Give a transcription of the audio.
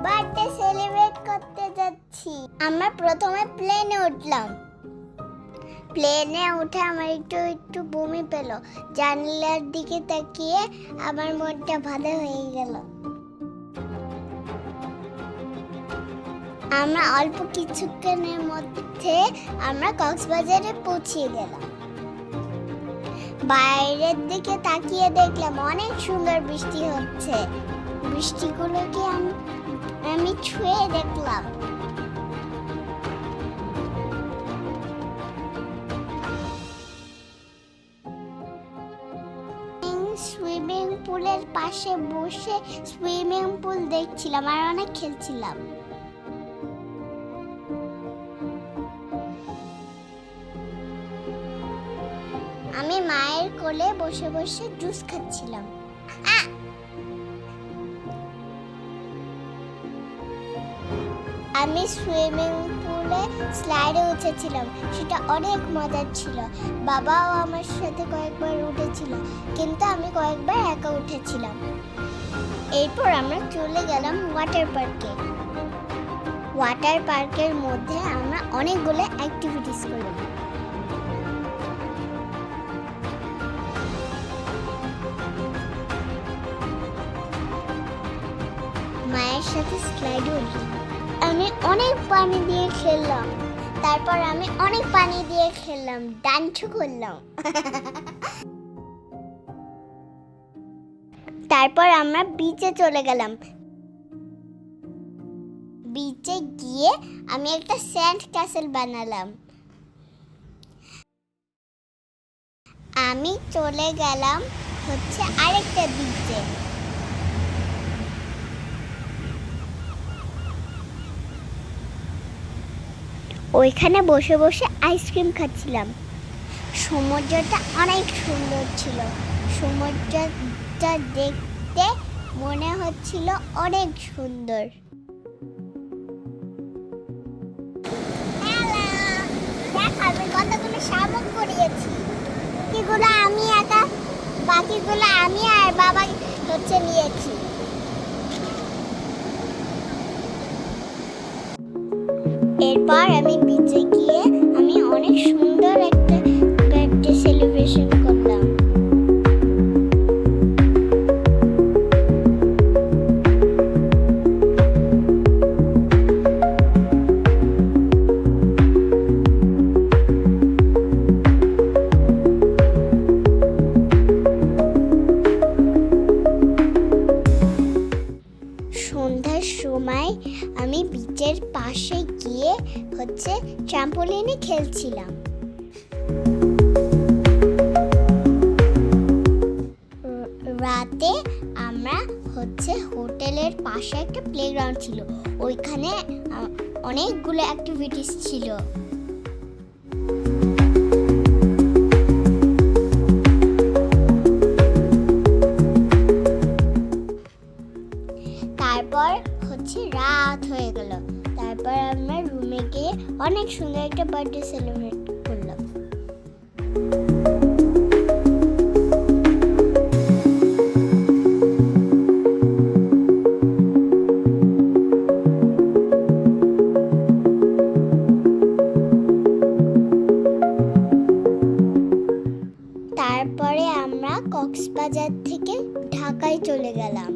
Birthday celebrate করতে যাচ্ছি। আমরা প্রথমে প্লেনে উঠলাম। প্লেনে উঠে আমার একটু বমি পেল। জানলার দিকে তাকিয়ে আমার মনটা ভালো হয়ে গেল। আমরা অল্প কিছুক্ষণের মধ্যে আমরা কক্সবাজারে পৌঁছে গেলাম। বাইরের দিকে তাকিয়ে দেখলাম অনেক সুন্দর বৃষ্টি হচ্ছে। বৃষ্টিগুলোকে আমি ছুঁয়ে দেখলাম। সুইমিং পুলের পাশে বসে সুইমিং পুল দেখছিলাম আর অনেক খেলছিলাম। আমি মায়ের কোলে বসে বসে জুস খাচ্ছিলাম। আমি সুইমিং পুলে স্লাইডে উঠেছিলাম, সেটা অনেক মজার ছিল। বাবাও আমার সাথে কয়েকবার উঠেছিল, কিন্তু আমি কয়েকবার একা উঠেছিলাম। এরপর আমরা চলে গেলাম ওয়াটার পার্কে। ওয়াটার পার্কের মধ্যে আমরা অনেকগুলো অ্যাক্টিভিটিস করলাম। মায়ের সাথে স্লাইডে উঠলাম। আমি অনেক পানি দিয়ে খেললাম। তারপর আমি অনেক পানি দিয়ে খেললাম, ডান্স করলাম। তারপর আমরা বিচে চলে গেলাম। বিচে গিয়ে আমি একটা স্যান্ড ক্যাসেল বানালাম। আমি চলে গেলাম আরেকটা বিচে। ওইখানে বসে বসে আইসক্রিম খাচ্ছিলাম। সমুদ্রটা অনেক সুন্দর ছিল। সমুদ্রটা দেখতে মনে হচ্ছিল অনেক সুন্দর। আমি কতগুলো শামুক পরিয়েছি। বাকিগুলো আমি একা, বাকিগুলো আমি আর বাবা নিয়েছি। এরপর আমি বিচে গিয়ে আমি অনেক সুন্দর একটা বার্থডে সেলিব্রেশন করলাম। সন্ধ্যার সময় আমি বিচের পাশে গিয়ে ট্রাম্পোলিনে খেলছিলাম। রাতে আমরা হোটেলের পাশে একটা প্লেগ্রাউন্ড ছিল, ওইখানে অনেকগুলো অ্যাক্টিভিটিস ছিল। তারপর রাত হয়ে গেল। তারপর আমরা রুমে গিয়ে অনেক সুন্দর একটা বার্থডে সেলিব্রেট করলাম। তারপরে আমরা কক্সবাজার থেকে ঢাকায় চলে গেলাম।